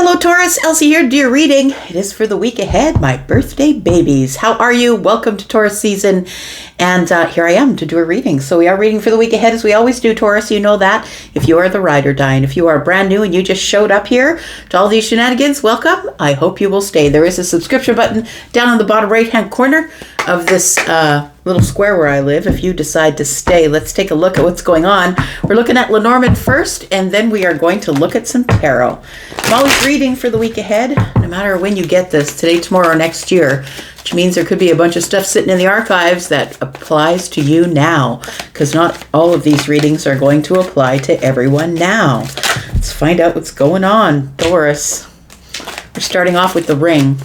Hello Taurus, Elsie here to do your reading. It is for the week ahead, my birthday babies. How are you? Welcome to Taurus season. And here I am to do a reading. So we are reading for the week ahead as we always do, Taurus. You know that. If you are the ride or die, and if you are brand new and you just showed up here to all these shenanigans, welcome. I hope you will stay. There is a subscription button down on the bottom right-hand corner of this little square where I live. If you decide to stay, let's take a look at what's going on. We're looking at Lenormand first, and then we are going to look at some tarot. I'm always reading for the week ahead, no matter when you get this, today, tomorrow, or next year, which means there could be a bunch of stuff sitting in the archives that applies to you now, because not all of these readings are going to apply to everyone now. Let's find out what's going on, Taurus. We're starting off with the ring.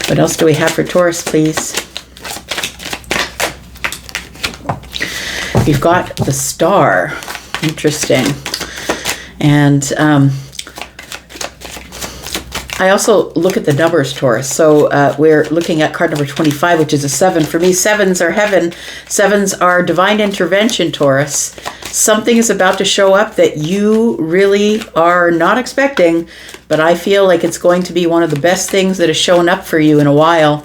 What else do we have for Taurus, please? We've got the star. Interesting. And I also look at the numbers, Taurus. So we're looking at card number 25, which is a 7. For me, 7s are heaven. 7s are divine intervention, Taurus. Something is about to show up that you really are not expecting, but I feel like it's going to be one of the best things that has shown up for you in a while.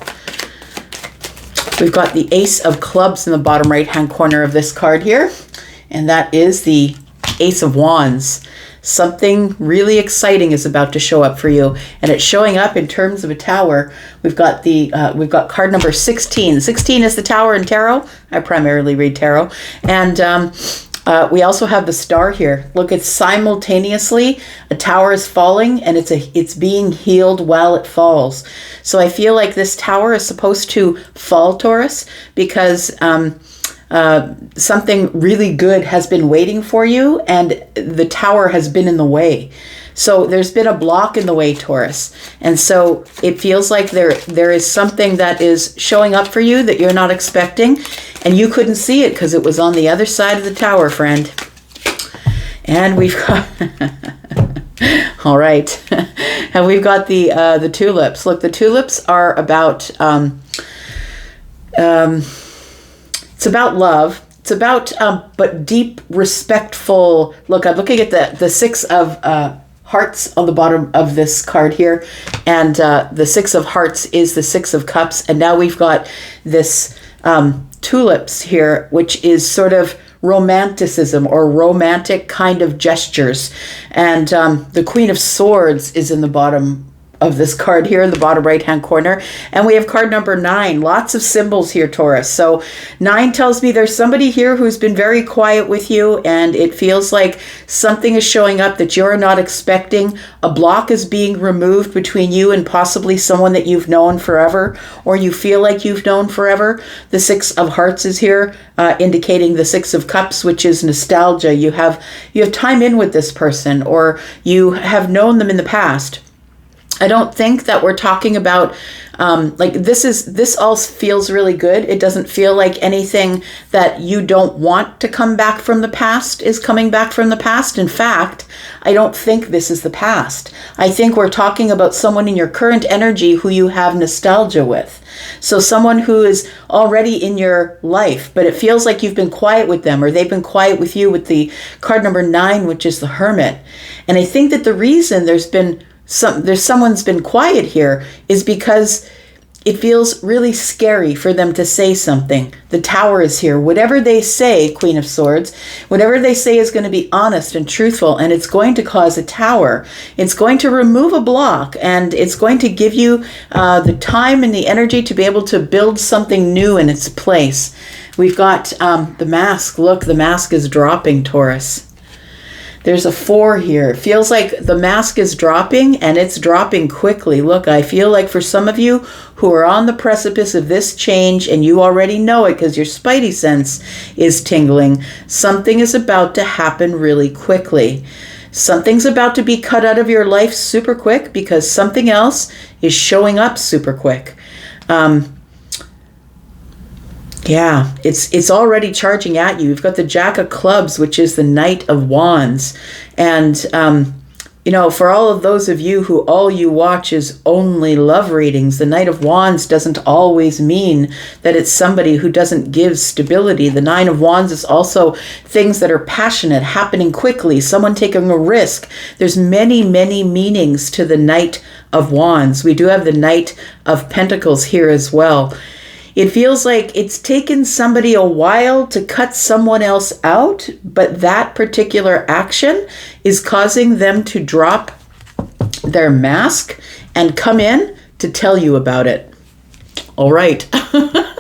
We've got the Ace of Clubs in the bottom right-hand corner of this card here, and that is the Ace of Wands. Something really exciting is about to show up for you, and it's showing up in terms of a tower. We've got card number 16. 16 is the tower in tarot. I primarily read tarot, and we also have the star here. Look, it's simultaneously a tower is falling and it's being healed while it falls. So I feel like this tower is supposed to fall, Taurus, because something really good has been waiting for you and the tower has been in the way. So there's been a block in the way, Taurus. And so it feels like there is something that is showing up for you that you're not expecting. And you couldn't see it because it was on the other side of the tower, friend. And we've got... All right. And we've got the tulips. Look, the tulips are about... it's about love. It's about, but deep, respectful... Look, I'm looking at the 6 of... hearts on the bottom of this card here, and the 6 of hearts is the 6 of cups, and now we've got this tulips here, which is sort of romanticism or romantic kind of gestures, and the Queen of Swords is in the bottom of this card here in the bottom right hand corner, and we have card number 9. Lots of symbols here, Taurus. So 9 tells me there's somebody here who's been very quiet with you, and it feels like something is showing up that you're not expecting. A block is being removed between you and possibly someone that you've known forever, or you feel like you've known forever. The 6 of hearts is here, indicating the 6 of cups, which is nostalgia. You have time in with this person, or you have known them in the past. I don't think that we're talking about, this all feels really good. It doesn't feel like anything that you don't want to come back from the past is coming back from the past. In fact, I don't think this is the past. I think we're talking about someone in your current energy who you have nostalgia with. So someone who is already in your life, but it feels like you've been quiet with them, or they've been quiet with you with the card number 9, which is the Hermit. And I think that the reason someone's been quiet here is because it feels really scary for them to say something. The Tower is here. Whatever they say, Queen of Swords, whatever they say is going to be honest and truthful, and it's going to cause a tower. It's going to remove a block, and it's going to give you the time and the energy to be able to build something new in its place. We've got the mask. Look, the mask is dropping, Taurus. There's a 4 here. It feels like the mask is dropping, and it's dropping quickly. Look, I feel like for some of you who are on the precipice of this change, and you already know it because your spidey sense is tingling, something is about to happen really quickly. Something's about to be cut out of your life super quick because something else is showing up super quick. Yeah, it's already charging at you. You've got the Jack of Clubs, which is the Knight of Wands. And You know, for all of those of you who all you watch is only love readings, the Knight of Wands doesn't always mean that it's somebody who doesn't give stability. The Nine of Wands is also things that are passionate, happening quickly, someone taking a risk. There's many, many meanings to the Knight of Wands. We do have the Knight of Pentacles here as well. It feels like it's taken somebody a while to cut someone else out, but that particular action is causing them to drop their mask and come in to tell you about it. All right. I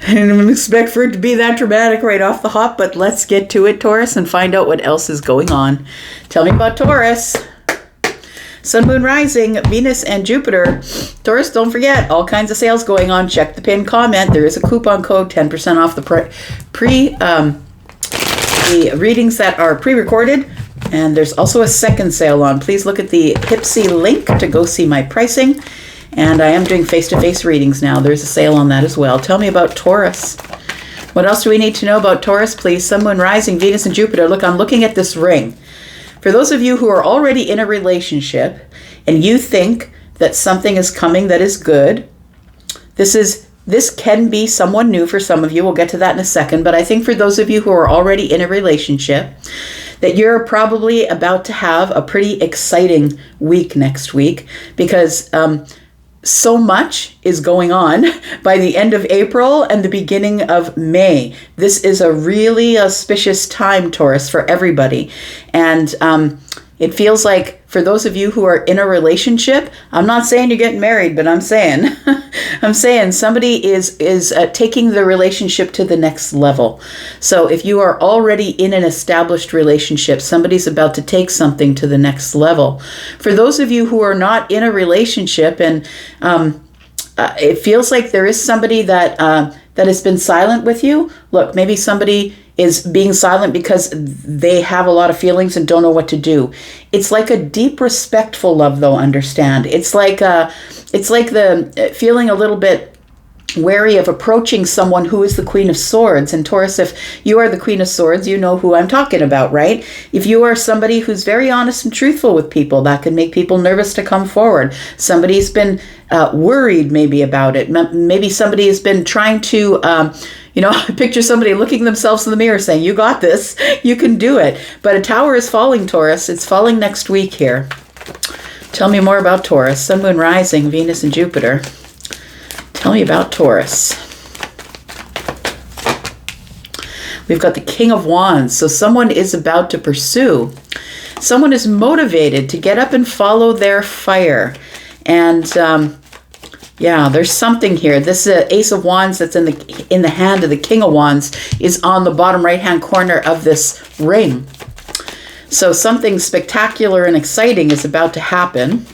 didn't expect for it to be that dramatic right off the hop, but let's get to it, Taurus, and find out what else is going on. Tell me about Taurus. Sun, Moon, Rising, Venus, and Jupiter. Taurus, don't forget, all kinds of sales going on. Check the pinned comment. There is a coupon code, 10% off the readings that are pre-recorded. And there's also a second sale on. Please look at the Hipsy link to go see my pricing. And I am doing face-to-face readings now. There's a sale on that as well. Tell me about Taurus. What else do we need to know about Taurus, please? Sun, Moon, Rising, Venus, and Jupiter. Look, I'm looking at this ring. For those of you who are already in a relationship and you think that something is coming that is good, this can be someone new for some of you. We'll get to that in a second. But I think for those of you who are already in a relationship, that you're probably about to have a pretty exciting week next week, because so much is going on by the end of April and the beginning of May. This is a really auspicious time, Taurus, for everybody. And it feels like for those of you who are in a relationship, I'm not saying you're getting married, but I'm saying somebody is taking the relationship to the next level. So if you are already in an established relationship, somebody's about to take something to the next level. For those of you who are not in a relationship, and it feels like there is somebody that has been silent with you. Look, maybe somebody is being silent because they have a lot of feelings and don't know what to do. It's like a deep, respectful love, though, understand. It's like the feeling a little bit wary of approaching someone who is the Queen of Swords. And Taurus, if you are the Queen of Swords, you know who I'm talking about, right? If you are somebody who's very honest and truthful with people, that can make people nervous to come forward. Somebody's been worried maybe about it. Maybe somebody has been trying to, picture somebody looking themselves in the mirror saying, you got this, you can do it. But a tower is falling, Taurus. It's falling next week here. Tell me more about Taurus. Sun, Moon, Rising, Venus, and Jupiter. Tell me about Taurus. We've got the King of Wands. So someone is about to pursue. Someone is motivated to get up and follow their fire. And there's something here. This Ace of Wands that's in the hand of the King of Wands is on the bottom right-hand corner of this ring. So something spectacular and exciting is about to happen.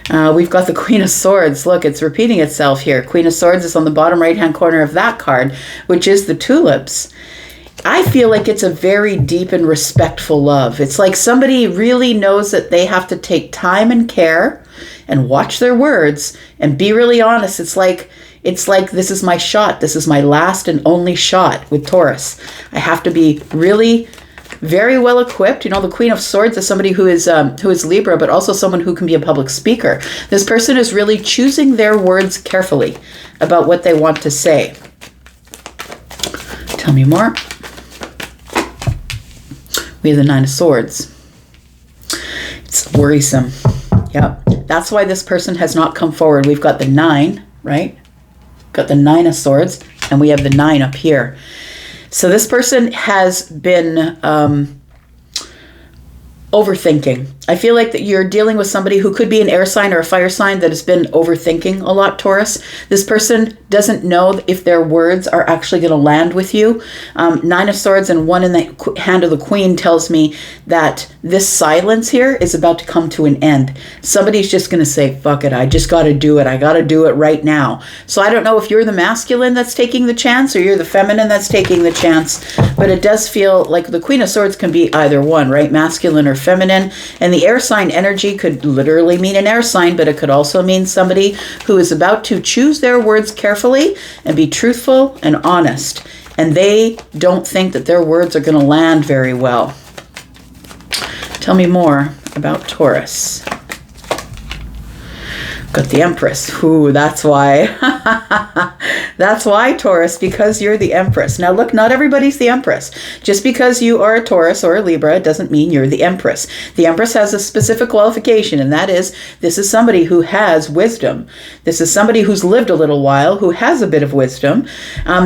We've got the Queen of Swords. Look, it's repeating itself here. Queen of Swords is on the bottom right-hand corner of that card, which is the tulips. I feel like it's a very deep and respectful love. It's like somebody really knows that they have to take time and care and watch their words and be really honest. It's like this is my shot. This is my last and only shot with Taurus. I have to be really very well equipped. You know, the Queen of Swords is somebody who is Libra, but also someone who can be a public speaker. This person is really choosing their words carefully about what they want to say. Tell me more. We have the Nine of Swords. It's worrisome. Yep. That's why this person has not come forward. We've got the 9, right? Got the 9 of Swords, and we have the 9 up here. So this person has been overthinking. I feel like that you're dealing with somebody who could be an air sign or a fire sign that has been overthinking a lot, Taurus. This person doesn't know if their words are actually going to land with you. 9 of Swords and 1 in the hand of the Queen tells me that this silence here is about to come to an end. Somebody's just going to say, fuck it, I just got to do it. I got to do it right now. So I don't know if you're the masculine that's taking the chance or you're the feminine that's taking the chance, but it does feel like the Queen of Swords can be either one, right? Masculine or feminine. And the air sign energy could literally mean an air sign, but it could also mean somebody who is about to choose their words carefully and be truthful and honest. And they don't think that their words are going to land very well. Tell me more about Taurus. Got the Empress. Ooh, that's why. That's why, Taurus, because you're the Empress. Now look, not everybody's the Empress. Just because you are a Taurus or a Libra doesn't mean you're the Empress. The Empress has a specific qualification, and that is, this is somebody who has wisdom. This is somebody who's lived a little while, who has a bit of wisdom.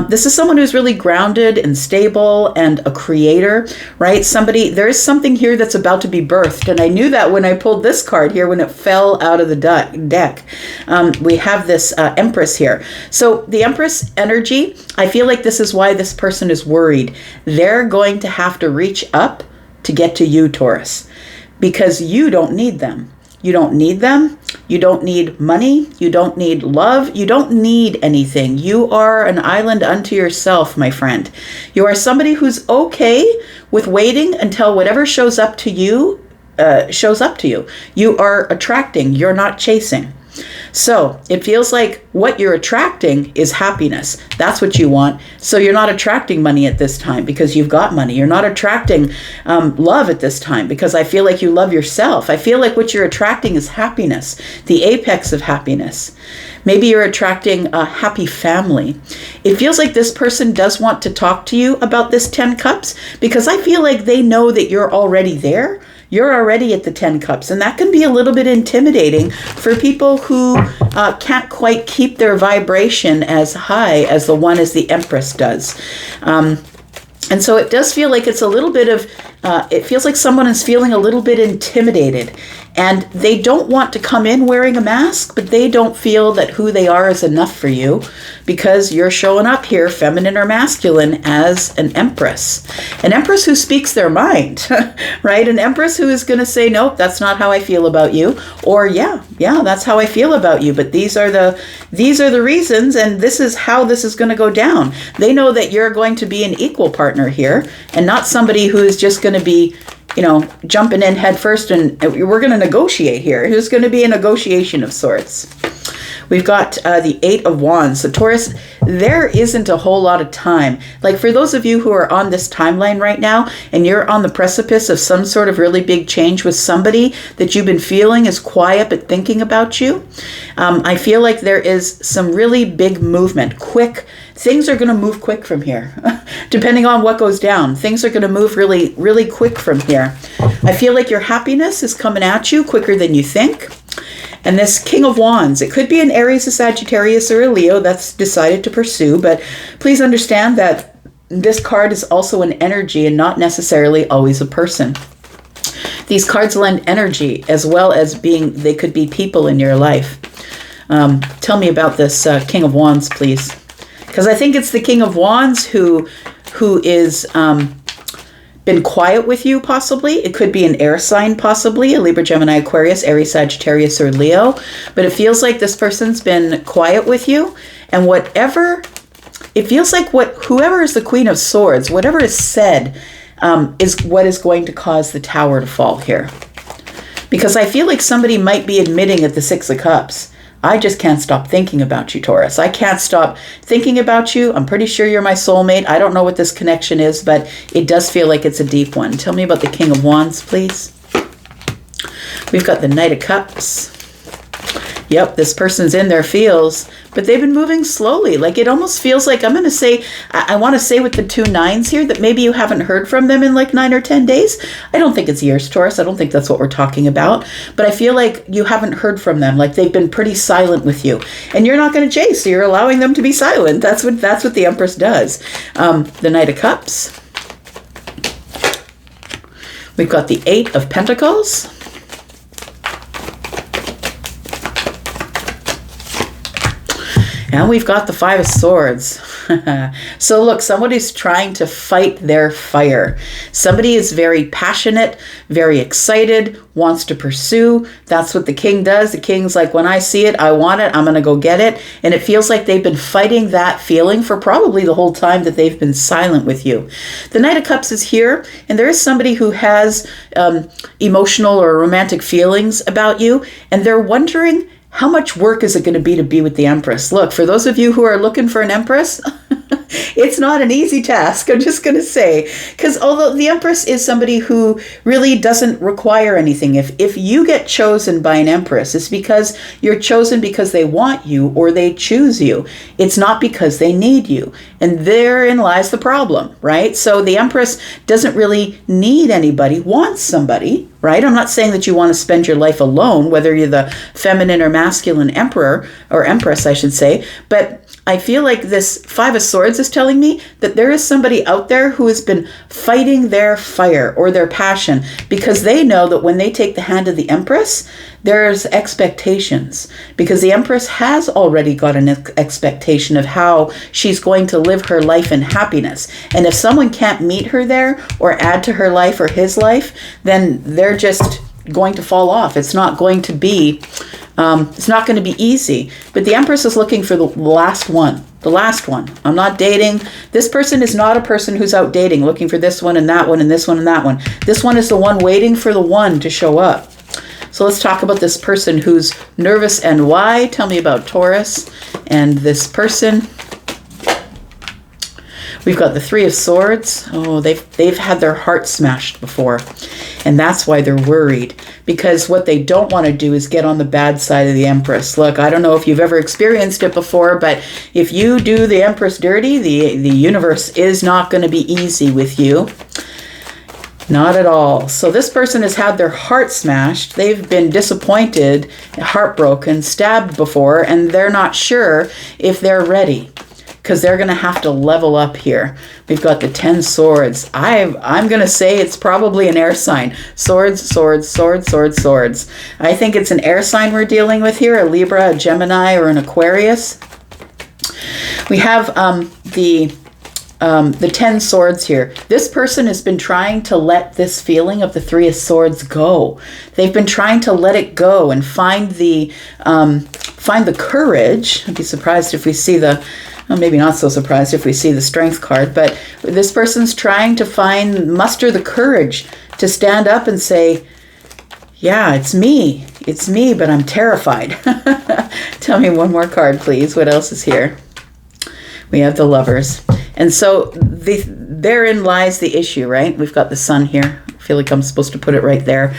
This is someone who's really grounded and stable and a creator, right? There is something here that's about to be birthed, and I knew that when I pulled this card here, when it fell out of the deck. We have this Empress here. So the Empress energy, I feel like this is why this person is worried. They're going to have to reach up to get to you, Taurus, because you don't need them. You don't need them. You don't need money. You don't need love. You don't need anything. You are an island unto yourself, my friend. You are somebody who's okay with waiting until whatever shows up to you. You are attracting. You're not chasing. So it feels like what you're attracting is happiness. That's what you want. So you're not attracting money at this time because you've got money. You're not attracting love at this time because I feel like you love yourself. I feel like what you're attracting is happiness, the apex of happiness. Maybe you're attracting a happy family. It feels like this person does want to talk to you about this 10 cups because I feel like they know that you're already there. You're already at the 10 cups, and that can be a little bit intimidating for people who can't quite keep their vibration as high as the Empress does. And so it does feel like it's a little bit of, it feels like someone is feeling a little bit intimidated. And they don't want to come in wearing a mask, but they don't feel that who they are is enough for you because you're showing up here, feminine or masculine, as an Empress. An Empress who speaks their mind, right? An Empress who is going to say, nope, that's not how I feel about you. Or yeah, that's how I feel about you. But these are the reasons, and this is how this is going to go down. They know that you're going to be an equal partner here and not somebody who is just going to be jumping in head first and we're going to negotiate here. There's going to be a negotiation of sorts. We've got the 8 of Wands. So Taurus, there isn't a whole lot of time. Like for those of you who are on this timeline right now and you're on the precipice of some sort of really big change with somebody that you've been feeling is quiet but thinking about you, I feel like there is some really big movement, quick. Things are going to move quick from here. Depending on what goes down, things are going to move really, really quick from here. I feel like your happiness is coming at you quicker than you think. And this King of Wands, it could be an Aries, a Sagittarius, or a Leo that's decided to pursue, but please understand that this card is also an energy and not necessarily always a person. These cards lend energy as well as they could be people in your life. Tell me about this King of Wands, please. Because I think it's the King of Wands who is been quiet with you, possibly. It could be an air sign, possibly, a Libra, Gemini, Aquarius, Aries, Sagittarius, or Leo. But it feels like this person's been quiet with you. And it feels like whoever is the Queen of Swords, whatever is said is what is going to cause the tower to fall here. Because I feel like somebody might be admitting at the 6 of Cups, I just can't stop thinking about you, Taurus. I can't stop thinking about you. I'm pretty sure you're my soulmate. I don't know what this connection is, but it does feel like it's a deep one. Tell me about the King of Wands, please. We've got the Knight of Cups. Yep, this person's in their feels, but they've been moving slowly. Like it almost feels like, I'm going to say, I want to say with the 2 9s here that maybe you haven't heard from them in like 9 or 10 days. I don't think it's years, Taurus. I don't think that's what we're talking about. But I feel like you haven't heard from them. Like they've been pretty silent with you. And you're not going to chase, so you're allowing them to be silent. That's what the Empress does. The Knight of Cups. We've got the 8 of Pentacles. And we've got the 5 of Swords. So look, somebody's trying to fight their fire. Somebody is very passionate, very excited, wants to pursue. That's what the King does. The King's like, when I see it, I want it, I'm going to go get it. And it feels like they've been fighting that feeling for probably the whole time that they've been silent with you. The Knight of Cups is here, and there is somebody who has emotional or romantic feelings about you, and they're wondering, how much work is it going to be with the Empress? Look, for those of you who are looking for an Empress, It's not an easy task, I'm just going to say. Because although the Empress is somebody who really doesn't require anything, if you get chosen by an Empress, it's because you're chosen because they want you or they choose you. It's not because they need you. And therein lies the problem, right? So the Empress doesn't really need anybody, wants somebody, right? I'm not saying that you want to spend your life alone, whether you're the feminine or masculine emperor, or empress, I should say. But I feel like this Five of Swords is telling me that there is somebody out there who has been fighting their fire or their passion, because they know that when they take the hand of the Empress, there's expectations, because the Empress has already got an expectation of how she's going to live her life in happiness. And if someone can't meet her there or add to her life or his life, then they're just going to fall off. It's not going to be easy. But the Empress is looking for the last one. The last one. I'm not dating. This person is not a person who's out dating, looking for this one and that one and this one and that one. This one is the one waiting for the one to show up. So let's talk about this person who's nervous and why. Tell me about Taurus and this person. We've got the Three of Swords. Oh, they've had their heart smashed before. And that's why they're worried. Because what they don't want to do is get on the bad side of the Empress. Look, I don't know if you've ever experienced it before, but if you do the Empress dirty, the universe is not going to be easy with you. Not at all. So this person has had their heart smashed. They've been disappointed, heartbroken, stabbed before, and they're not sure if they're ready, because they're going to have to level up here. We've got the 10 swords. I'm going to say it's probably an air sign. Swords, swords, swords, swords, swords. I think it's an air sign we're dealing with here, a Libra, a Gemini, or an Aquarius. We have the 10 swords here. This person has been trying to let this feeling of the Three of Swords go. They've been trying to let it go and find the courage. I'd be surprised if we see well, maybe not so surprised if we see the Strength card, but this person's trying to muster the courage to stand up and say, yeah, it's me, but I'm terrified. Tell me one more card, please. What else is here? We have the Lovers. And so therein lies the issue, right? We've got the Sun here. I feel like I'm supposed to put it right there.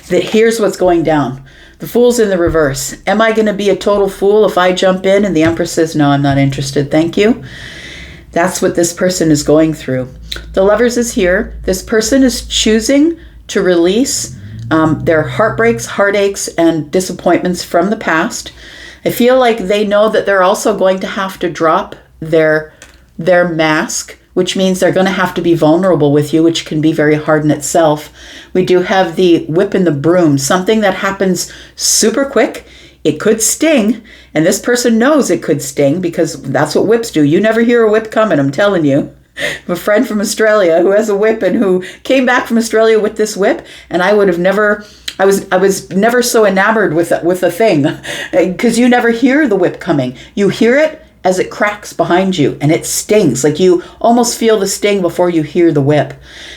That here's what's going down. The Fool's in the reverse. Am I going to be a total fool if I jump in and the Empress says, no, I'm not interested, thank you? That's what this person is going through. The Lovers is here. This person is choosing to release their heartbreaks, heartaches, and disappointments from the past. I feel like they know that they're also going to have to drop their mask, which means they're going to have to be vulnerable with you, which can be very hard in itself. We do have the whip and the broom, something that happens super quick. It could sting, and this person knows it could sting because that's what whips do. You never hear a whip coming, I'm telling you. I have a friend from Australia who has a whip and who came back from Australia with this whip, and I was never so enamored with a thing, because you never hear the whip coming. You hear it as it cracks behind you and it stings. Like you almost feel the sting before you hear the whip.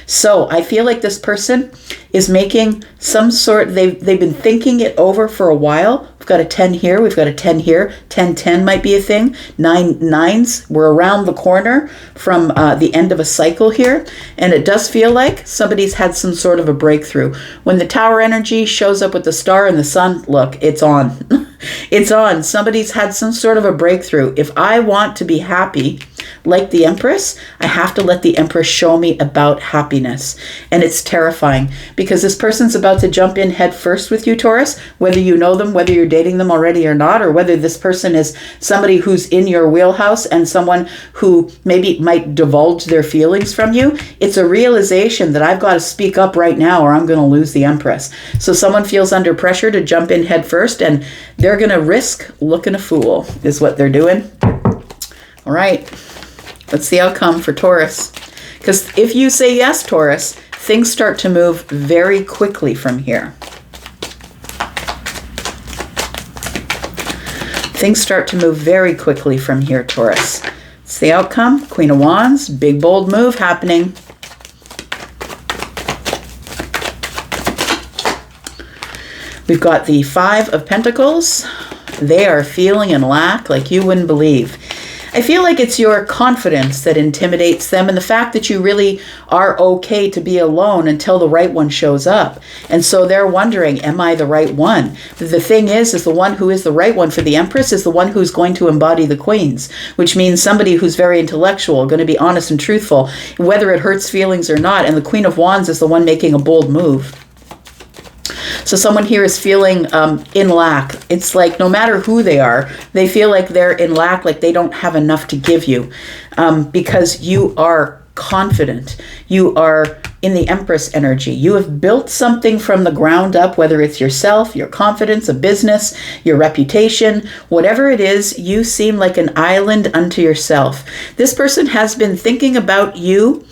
So I feel like this person is making some sort, they've been thinking it over for a while. We've got a 10 here, we've got a 10 here. 10-10 might be a thing. 9-9s, we're around the corner from the end of a cycle here. And it does feel like somebody's had some sort of a breakthrough. When the Tower energy shows up with the star and the sun, look, it's on. It's on. Somebody's had some sort of a breakthrough. If I want to be happy, like the Empress, I have to let the Empress show me about happiness. And it's terrifying because this person's about to jump in head first with you, Taurus, whether you know them, whether you're dating them already or not, or whether this person is somebody who's in your wheelhouse and someone who maybe might divulge their feelings from you. It's a realization that I've got to speak up right now or I'm going to lose the Empress. So someone feels under pressure to jump in head first, and they're going to risk looking a fool is what they're doing. All right. What's the outcome for Taurus? Because if you say yes, Taurus, things start to move very quickly from here. Things start to move very quickly from here, Taurus. It's the outcome. Queen of Wands, big bold move happening. We've got the Five of Pentacles. They are feeling and lack like you wouldn't believe. I feel like it's your confidence that intimidates them, and the fact that you really are okay to be alone until the right one shows up. And so they're wondering, am I the right one? The thing is the one who is the right one for the Empress is the one who's going to embody the Queens, which means somebody who's very intellectual, going to be honest and truthful, whether it hurts feelings or not. And the Queen of Wands is the one making a bold move. So someone here is feeling in lack. It's like no matter who they are, they feel like they're in lack, like they don't have enough to give you, because you are confident. You are in the Empress energy. You have built something from the ground up, whether it's yourself, your confidence, a business, your reputation, whatever it is, you seem like an island unto yourself. This person has been thinking about you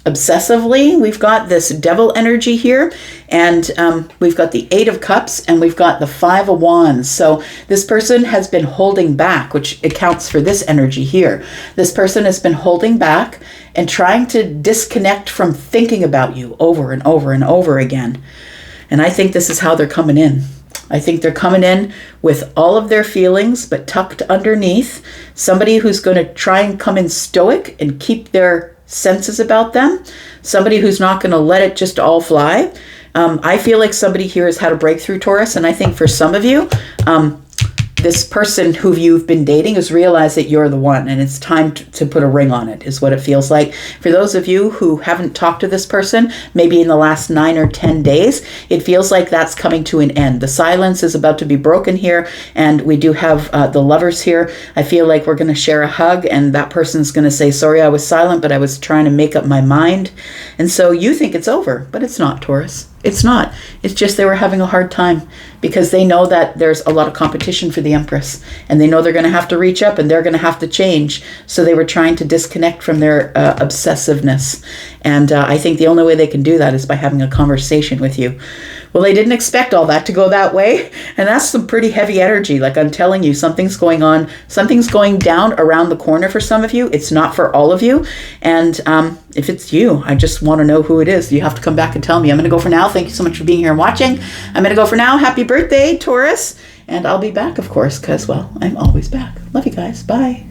obsessively. We've got this devil energy here, and we've got the 8 of Cups, and we've got the 5 of Wands. So this person has been holding back, which accounts for this energy here. This person has been holding back and trying to disconnect from thinking about you over and over and over again. And I think this is how they're coming in. I think they're coming in with all of their feelings, but tucked underneath. Somebody who's going to try and come in stoic and keep their senses about them. Somebody who's not going to let it just all fly. I feel like somebody here has had a breakthrough, Taurus, and I think for some of you, this person who you've been dating has realized that you're the one, and it's time to put a ring on it, is what it feels like. For those of you who haven't talked to this person, maybe in the last 9 or 10 days, it feels like that's coming to an end. The silence is about to be broken here, and we do have the lovers here. I feel like we're going to share a hug, and that person's going to say, sorry, I was silent, but I was trying to make up my mind. And so you think it's over, but it's not, Taurus. It's not. It's just they were having a hard time because they know that there's a lot of competition for the Empress, and they know they're going to have to reach up and they're going to have to change. So they were trying to disconnect from their obsessiveness. And I think the only way they can do that is by having a conversation with you. Well, they didn't expect all that to go that way. And that's some pretty heavy energy. Like I'm telling you, something's going on. Something's going down around the corner for some of you. It's not for all of you. And if it's you, I just want to know who it is. You have to come back and tell me. I'm going to go for now. Thank you so much for being here and watching. I'm going to go for now. Happy birthday, Taurus. And I'll be back, of course, because, well, I'm always back. Love you guys. Bye.